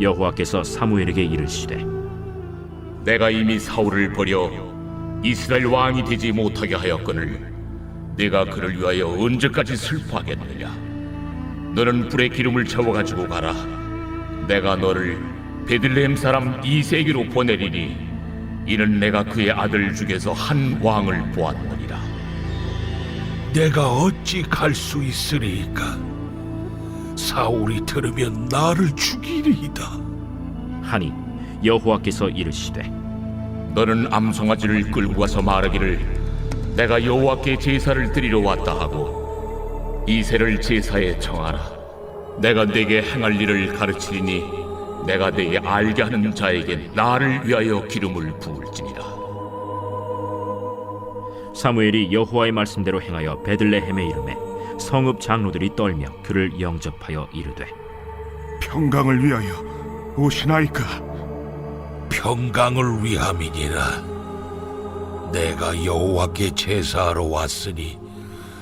여호와께서 사무엘에게 이르시되 내가 이미 사울을 버려 이스라엘 왕이 되지 못하게 하였거늘 내가 그를 위하여 언제까지 슬퍼하겠느냐. 너는 불에 기름을 채워가지고 가라. 내가 너를 베들레헴 사람 이새에게로 보내리니 이는 내가 그의 아들 중에서 한 왕을 보았느니라. 내가 어찌 갈 수 있으리이까? 사울이 들으면 나를 죽이리이다. 하니 여호와께서 이르시되 너는 암송아지를 끌고 가서 말하기를 내가 여호와께 제사를 드리러 왔다 하고 이새를 제사에 청하라. 내가 네게 행할 일을 가르치리니 내가 네게 알게 하는 자에게 나를 위하여 기름을 부을지니라. 사무엘이 여호와의 말씀대로 행하여 베들레헴에 이르매 성읍 장로들이 떨며 그를 영접하여 이르되 평강을 위하여 오시나이까? 평강을 위함이니라. 내가 여호와께 제사하러 왔으니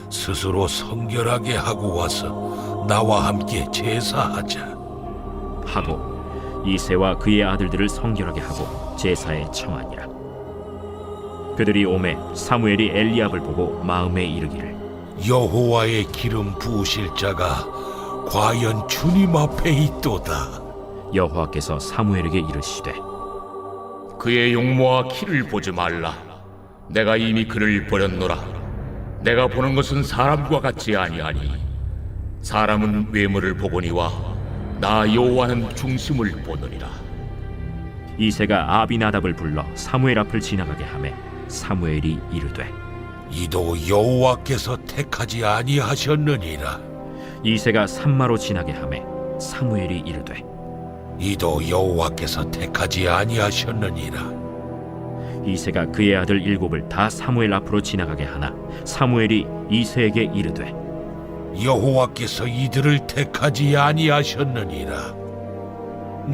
스스로 성결하게 하고 와서 나와 함께 제사하자 하고 이새와 그의 아들들을 성결하게 하고 제사에 청하니라. 그들이 오매 사무엘이 엘리압을 보고 마음에 이르기를 여호와의 기름 부으실 자가 과연 주님 앞에 있도다. 여호와께서 사무엘에게 이르시되 그의 용모와 키를 보지 말라. 내가 이미 그를 버렸노라. 내가 보는 것은 사람과 같지 아니하니 사람은 외모를 보거니와 나 여호와는 중심을 보느니라. 이새가 아비나답을 불러 사무엘 앞을 지나가게 하매 사무엘이 이르되 이도 여호와께서 택하지 아니하셨느니라. 이새가 산마로 지나게 하매 사무엘이 이르되 이도 여호와께서 택하지 아니하셨느니라. 이새가 그의 아들 일곱을 다 사무엘 앞으로 지나가게 하나 사무엘이 이새에게 이르되 여호와께서 이들을 택하지 아니하셨느니라.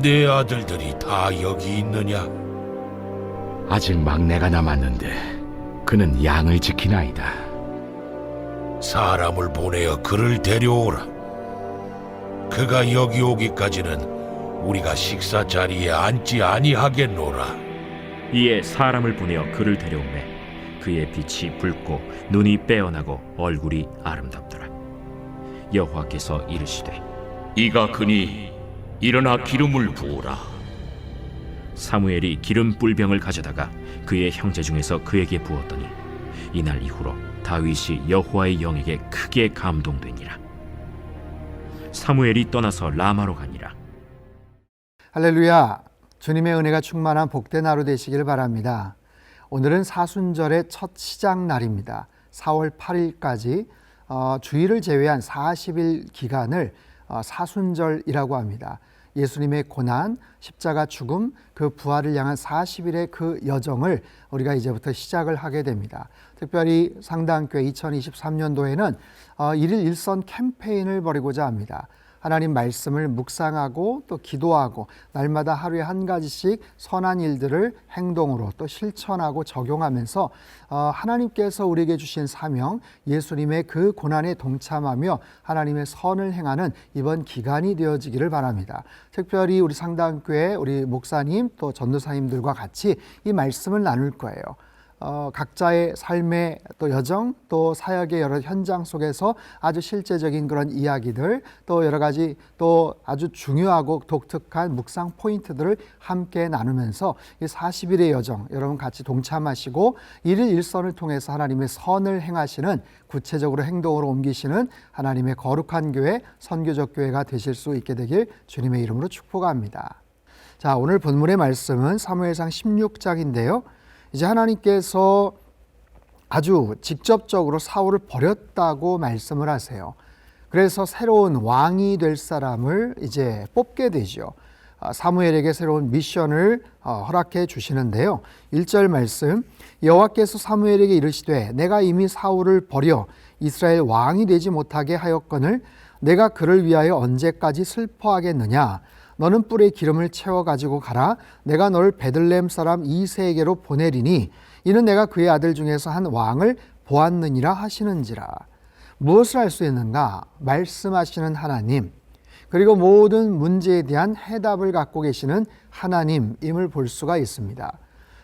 내 아들들이 다 여기 있느냐? 아직 막내가 남았는데 그는 양을 지키나이다. 사람을 보내어 그를 데려오라. 그가 여기 오기까지는 우리가 식사 자리에 앉지 아니하겠노라. 이에 사람을 보내어 그를 데려오매 그의 빛이 붉고 눈이 빼어나고 얼굴이 아름답더라. 여호와께서 이르시되 이가 그니 일어나 기름을 부으라. 사무엘이 기름 뿔병을 가져다가 그의 형제 중에서 그에게 부었더니 이날 이후로 다윗이 여호와의 영에게 크게 감동되니라. 사무엘이 떠나서 라마로 가니라. 할렐루야. 주님의 은혜가 충만한 복된 하루 되시길 바랍니다. 오늘은 사순절의 첫 시작 날입니다. 4월 8일까지 주일을 제외한 40일 기간을 사순절이라고 합니다. 예수님의 고난, 십자가 죽음, 그 부활을 향한 40일의 그 여정을 우리가 이제부터 시작을 하게 됩니다. 특별히 상당교회 2023년도에는 일일 일선 캠페인을 벌이고자 합니다. 하나님 말씀을 묵상하고 또 기도하고 날마다 하루에 한 가지씩 선한 일들을 행동으로 또 실천하고 적용하면서 하나님께서 우리에게 주신 사명, 예수님의 그 고난에 동참하며 하나님의 선을 행하는 이번 기간이 되어지기를 바랍니다. 특별히 우리 상당교회 우리 목사님 또 전도사님들과 같이 이 말씀을 나눌 거예요. 각자의 삶의 또 여정 또 사역의 여러 현장 속에서 아주 실제적인 그런 이야기들 또 여러 가지 또 아주 중요하고 독특한 묵상 포인트들을 함께 나누면서 이 40일의 여정 여러분 같이 동참하시고 일일 일선을 통해서 하나님의 선을 행하시는 구체적으로 행동으로 옮기시는 하나님의 거룩한 교회 선교적 교회가 되실 수 있게 되길 주님의 이름으로 축복합니다. 자, 오늘 본문의 말씀은 사무엘상 16장인데요. 이제 하나님께서 아주 직접적으로 사울을 버렸다고 말씀을 하세요. 그래서 새로운 왕이 될 사람을 이제 뽑게 되죠. 사무엘에게 새로운 미션을 허락해 주시는데요. 1절 말씀, 여호와께서 사무엘에게 이르시되 내가 이미 사울을 버려 이스라엘 왕이 되지 못하게 하였거늘 내가 그를 위하여 언제까지 슬퍼하겠느냐. 너는 뿔에 기름을 채워 가지고 가라. 내가 너를 베들레헴 사람 이새에게로 보내리니 이는 내가 그의 아들 중에서 한 왕을 보았느니라 하시는지라. 무엇을 할 수 있는가? 말씀하시는 하나님, 그리고 모든 문제에 대한 해답을 갖고 계시는 하나님임을 볼 수가 있습니다.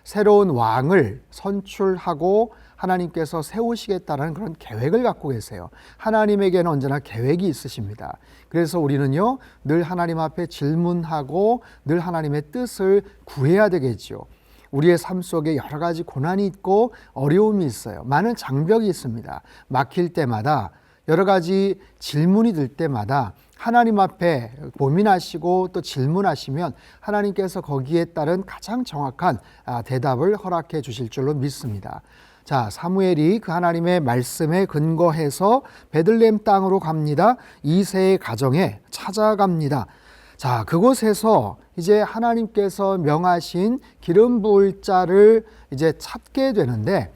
새로운 왕을 선출하고 하나님께서 세우시겠다는 그런 계획을 갖고 계세요. 하나님에게는 언제나 계획이 있으십니다. 그래서 우리는요, 늘 하나님 앞에 질문하고 늘 하나님의 뜻을 구해야 되겠죠. 우리의 삶 속에 여러 가지 고난이 있고 어려움이 있어요. 많은 장벽이 있습니다. 막힐 때마다, 여러 가지 질문이 들 때마다 하나님 앞에 고민하시고 또 질문하시면 하나님께서 거기에 따른 가장 정확한 대답을 허락해 주실 줄로 믿습니다. 자, 사무엘이 그 하나님의 말씀에 근거해서 베들레헴 땅으로 갑니다. 이새의 가정에 찾아갑니다. 자, 그곳에서 이제 하나님께서 명하신 기름 부을 자를 이제 찾게 되는데,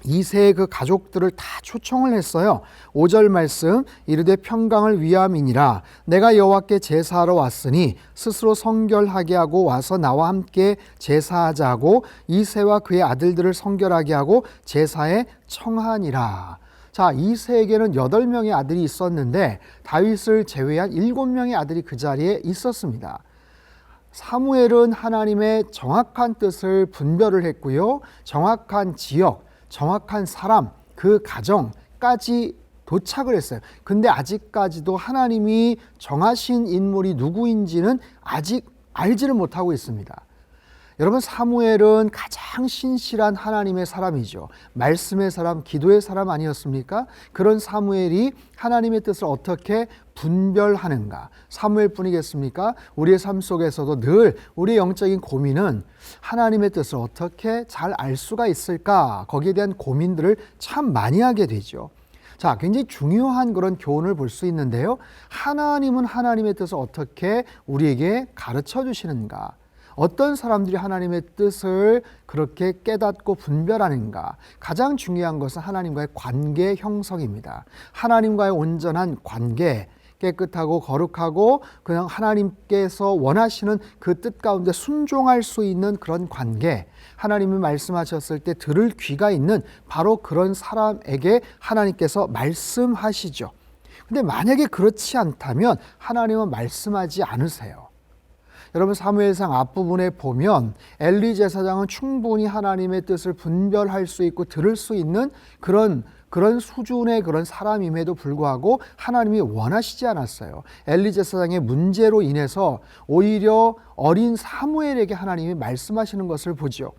이새의 그 가족들을 다 초청을 했어요. 5절 말씀, 이르되 평강을 위함이니라. 내가 여호와께 제사하러 왔으니 스스로 성결하게 하고 와서 나와 함께 제사하자 하고 이새와 그의 아들들을 성결하게 하고 제사에 청하니라. 자, 이새에게는 8명의 아들이 있었는데 다윗을 제외한 7명의 아들이 그 자리에 있었습니다. 사무엘은 하나님의 정확한 뜻을 분별을 했고요. 정확한 지역, 정확한 사람, 그 가정까지 도착을 했어요. 근데 아직까지도 하나님이 정하신 인물이 누구인지는 아직 알지를 못하고 있습니다. 여러분, 사무엘은 가장 신실한 하나님의 사람이죠. 말씀의 사람, 기도의 사람 아니었습니까? 그런 사무엘이 하나님의 뜻을 어떻게 분별하는가? 사무엘뿐이겠습니까? 우리의 삶 속에서도 늘 우리의 영적인 고민은 하나님의 뜻을 어떻게 잘 알 수가 있을까? 거기에 대한 고민들을 참 많이 하게 되죠. 자, 굉장히 중요한 그런 교훈을 볼 수 있는데요. 하나님은 하나님의 뜻을 어떻게 우리에게 가르쳐 주시는가? 어떤 사람들이 하나님의 뜻을 그렇게 깨닫고 분별하는가? 가장 중요한 것은 하나님과의 관계 형성입니다. 하나님과의 온전한 관계, 깨끗하고 거룩하고 그냥 하나님께서 원하시는 그 뜻 가운데 순종할 수 있는 그런 관계, 하나님이 말씀하셨을 때 들을 귀가 있는 바로 그런 사람에게 하나님께서 말씀하시죠. 근데 만약에 그렇지 않다면 하나님은 말씀하지 않으세요. 여러분, 사무엘상 앞부분에 보면 엘리 제사장은 충분히 하나님의 뜻을 분별할 수 있고 들을 수 있는 그런 수준의 그런 사람임에도 불구하고 하나님이 원하시지 않았어요. 엘리 제사장의 문제로 인해서 오히려 어린 사무엘에게 하나님이 말씀하시는 것을 보죠.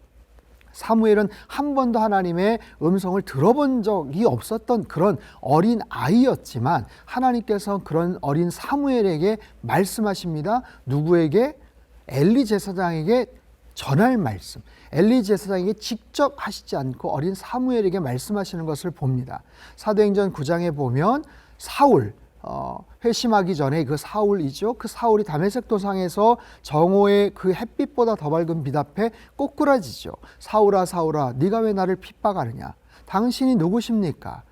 사무엘은 한 번도 하나님의 음성을 들어본 적이 없었던 그런 어린 아이였지만 하나님께서 그런 어린 사무엘에게 말씀하십니다. 누구에게? 엘리 제사장에게 전할 말씀, 엘리 제사장에게 직접 하시지 않고 어린 사무엘에게 말씀하시는 것을 봅니다. 사도행전 9장에 보면 사울, 회심하기 전에 그 사울이죠. 그 사울이 다메섹 도상에서 정오의 그 햇빛보다 더 밝은 빛 앞에 꼬꾸라지죠. 사울아 사울아, 네가 왜 나를 핍박하느냐? 당신이 누구십니까?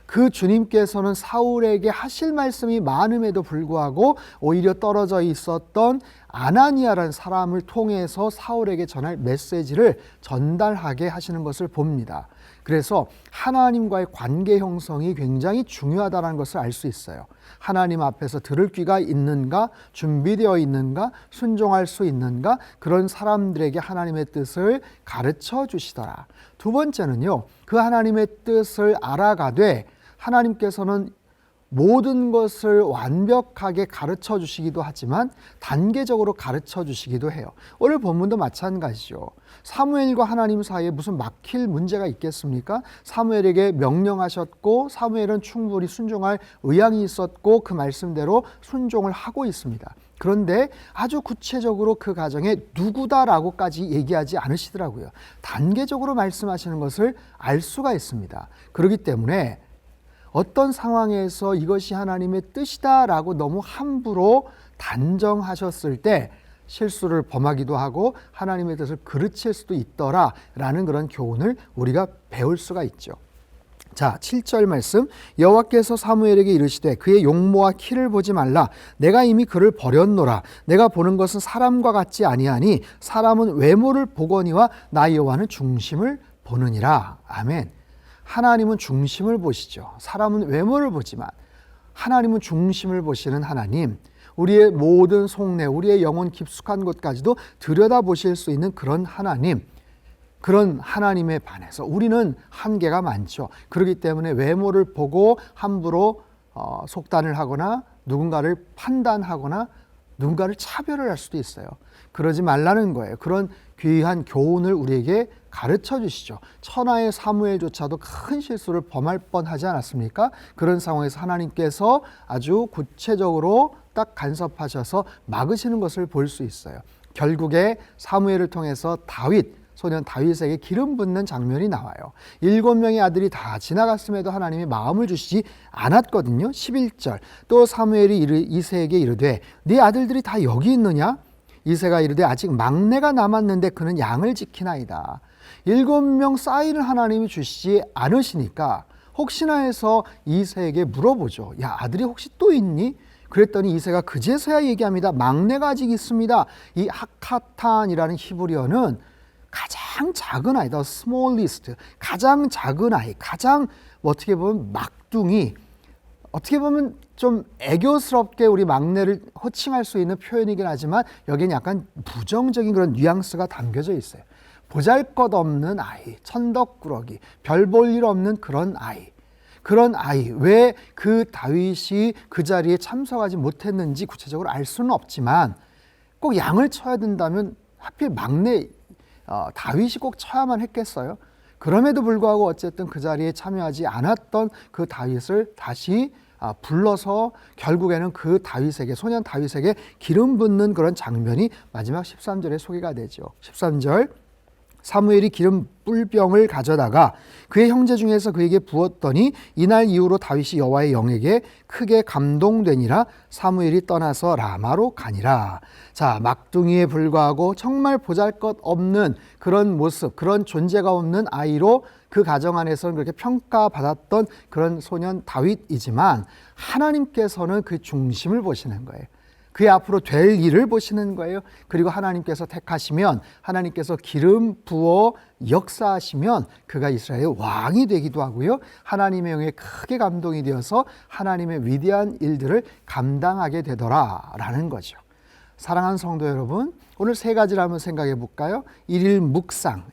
그 주님께서는 사울에게 하실 말씀이 많음에도 불구하고 오히려 떨어져 있었던 아나니아라는 사람을 통해서 사울에게 전할 메시지를 전달하게 하시는 것을 봅니다. 그래서 하나님과의 관계 형성이 굉장히 중요하다는 것을 알 수 있어요. 하나님 앞에서 들을 귀가 있는가, 준비되어 있는가, 순종할 수 있는가, 그런 사람들에게 하나님의 뜻을 가르쳐 주시더라. 두 번째는요, 그 하나님의 뜻을 알아가되 하나님께서는 모든 것을 완벽하게 가르쳐 주시기도 하지만 단계적으로 가르쳐 주시기도 해요. 오늘 본문도 마찬가지죠. 사무엘과 하나님 사이에 무슨 막힐 문제가 있겠습니까? 사무엘에게 명령하셨고 사무엘은 충분히 순종할 의향이 있었고 그 말씀대로 순종을 하고 있습니다. 그런데 아주 구체적으로 그 가정에 누구다라고까지 얘기하지 않으시더라고요. 단계적으로 말씀하시는 것을 알 수가 있습니다. 그렇기 때문에 어떤 상황에서 이것이 하나님의 뜻이다라고 너무 함부로 단정하셨을 때 실수를 범하기도 하고 하나님의 뜻을 그르칠 수도 있더라라는 그런 교훈을 우리가 배울 수가 있죠. 자, 7절 말씀, 여호와께서 사무엘에게 이르시되 그의 용모와 키를 보지 말라. 내가 이미 그를 버렸노라. 내가 보는 것은 사람과 같지 아니하니 사람은 외모를 보거니와 나 여호와는 중심을 보느니라. 아멘. 하나님은 중심을 보시죠. 사람은 외모를 보지만 하나님은 중심을 보시는 하나님. 우리의 모든 속내, 우리의 영혼 깊숙한 곳까지도 들여다보실 수 있는 그런 하나님, 그런 하나님에 반해서 우리는 한계가 많죠. 그렇기 때문에 외모를 보고 함부로 속단을 하거나 누군가를 판단하거나 누군가를 차별을 할 수도 있어요. 그러지 말라는 거예요. 그런 귀한 교훈을 우리에게 가르쳐 주시죠. 천하의 사무엘조차도 큰 실수를 범할 뻔하지 않았습니까? 그런 상황에서 하나님께서 아주 구체적으로 딱 간섭하셔서 막으시는 것을 볼 수 있어요. 결국에 사무엘을 통해서 소년 다윗에게 기름 붓는 장면이 나와요. 7명의 아들이 다 지나갔음에도 하나님이 마음을 주시지 않았거든요. 11절 또 사무엘이 이새에게 이르되 네 아들들이 다 여기 있느냐? 이새가 이르되 아직 막내가 남았는데 그는 양을 지키나이다. 7명 사인을 하나님이 주시지 않으시니까 혹시나 해서 이새에게 물어보죠. 야, 아들이 혹시 또 있니? 그랬더니 이새가 그제서야 얘기합니다. 막내가 아직 있습니다. 이 하카탄이라는 히브리어는 가장 작은 아이, the smallest, 가장 작은 아이, 가장 어떻게 보면 막둥이, 어떻게 보면 좀 애교스럽게 우리 막내를 호칭할 수 있는 표현이긴 하지만 여기는 약간 부정적인 그런 뉘앙스가 담겨져 있어요. 보잘것없는 아이, 천덕꾸러기, 별 볼 일 없는 그런 아이. 그런 아이, 왜 그 다윗이 그 자리에 참석하지 못했는지 구체적으로 알 수는 없지만 꼭 양을 쳐야 된다면 하필 막내 다윗이 꼭 쳐야만 했겠어요? 그럼에도 불구하고 어쨌든 그 자리에 참여하지 않았던 그 다윗을 다시 불러서 결국에는 그 다윗에게, 소년 다윗에게 기름 붓는 그런 장면이 마지막 13절에 소개가 되죠. 13절 사무엘이 기름 뿔병을 가져다가 그의 형제 중에서 그에게 부었더니 이날 이후로 다윗이 여호와의 영에게 크게 감동되니라. 사무엘이 떠나서 라마로 가니라. 자, 막둥이에 불과하고 정말 보잘것없는 그런 모습, 그런 존재가 없는 아이로 그 가정 안에서는 그렇게 평가받았던 그런 소년 다윗이지만 하나님께서는 그 중심을 보시는 거예요. 그의 앞으로 될 일을 보시는 거예요. 그리고 하나님께서 택하시면, 하나님께서 기름 부어 역사하시면 그가 이스라엘의 왕이 되기도 하고요. 하나님의 영에 크게 감동이 되어서 하나님의 위대한 일들을 감당하게 되더라라는 거죠. 사랑하는 성도 여러분, 오늘 세 가지를 한번 생각해 볼까요? 일일 묵상.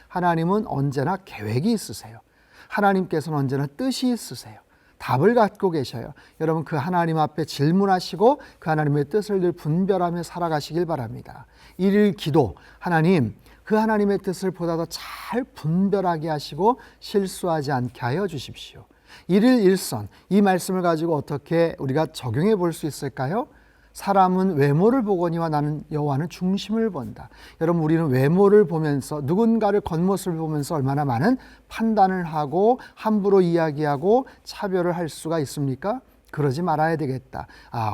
하나님은 언제나 계획이 있으세요. 하나님께서는 언제나 뜻이 있으세요. 답을 갖고 계셔요. 여러분, 그 하나님 앞에 질문하시고 그 하나님의 뜻을 늘 분별하며 살아가시길 바랍니다. 일일 기도, 하나님, 그 하나님의 뜻을 보다 더 잘 분별하게 하시고 실수하지 않게 하여 주십시오. 일일 일선, 이 말씀을 가지고 어떻게 우리가 적용해 볼 수 있을까요? 사람은 외모를 보거니와 나는 여호와는 중심을 본다. 여러분, 우리는 외모를 보면서, 누군가를 겉모습을 보면서 얼마나 많은 판단을 하고 함부로 이야기하고 차별을 할 수가 있습니까? 그러지 말아야 되겠다.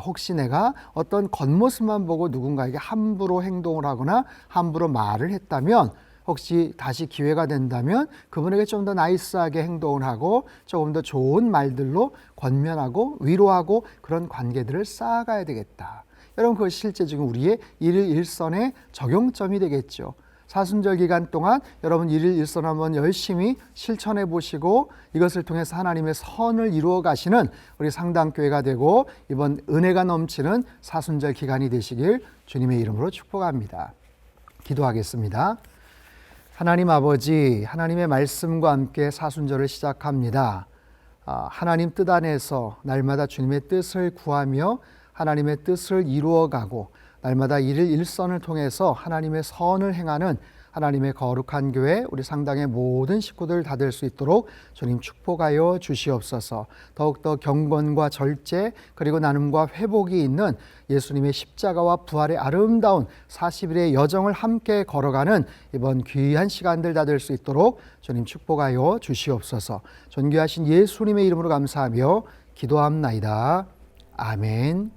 혹시 내가 어떤 겉모습만 보고 누군가에게 함부로 행동을 하거나 함부로 말을 했다면, 혹시 다시 기회가 된다면 그분에게 좀 더 나이스하게 행동을 하고 조금 더 좋은 말들로 권면하고 위로하고 그런 관계들을 쌓아가야 되겠다. 여러분, 그것이 실제 지금 우리의 일일 일선의 적용점이 되겠죠. 사순절 기간 동안 여러분 일일 일선 한번 열심히 실천해 보시고 이것을 통해서 하나님의 선을 이루어 가시는 우리 상당교회가 되고 이번 은혜가 넘치는 사순절 기간이 되시길 주님의 이름으로 축복합니다. 기도하겠습니다. 하나님 아버지, 하나님의 말씀과 함께 사순절을 시작합니다. 하나님 뜻 안에서 날마다 주님의 뜻을 구하며 하나님의 뜻을 이루어가고 날마다 일일 일선을 통해서 하나님의 선을 행하는 하나님의 거룩한 교회, 우리 상당의 모든 식구들 다 될 수 있도록 주님 축복하여 주시옵소서. 더욱더 경건과 절제 그리고 나눔과 회복이 있는 예수님의 십자가와 부활의 아름다운 40일의 여정을 함께 걸어가는 이번 귀한 시간들 다 될 수 있도록 주님 축복하여 주시옵소서. 존귀하신 예수님의 이름으로 감사하며 기도합나이다. 아멘.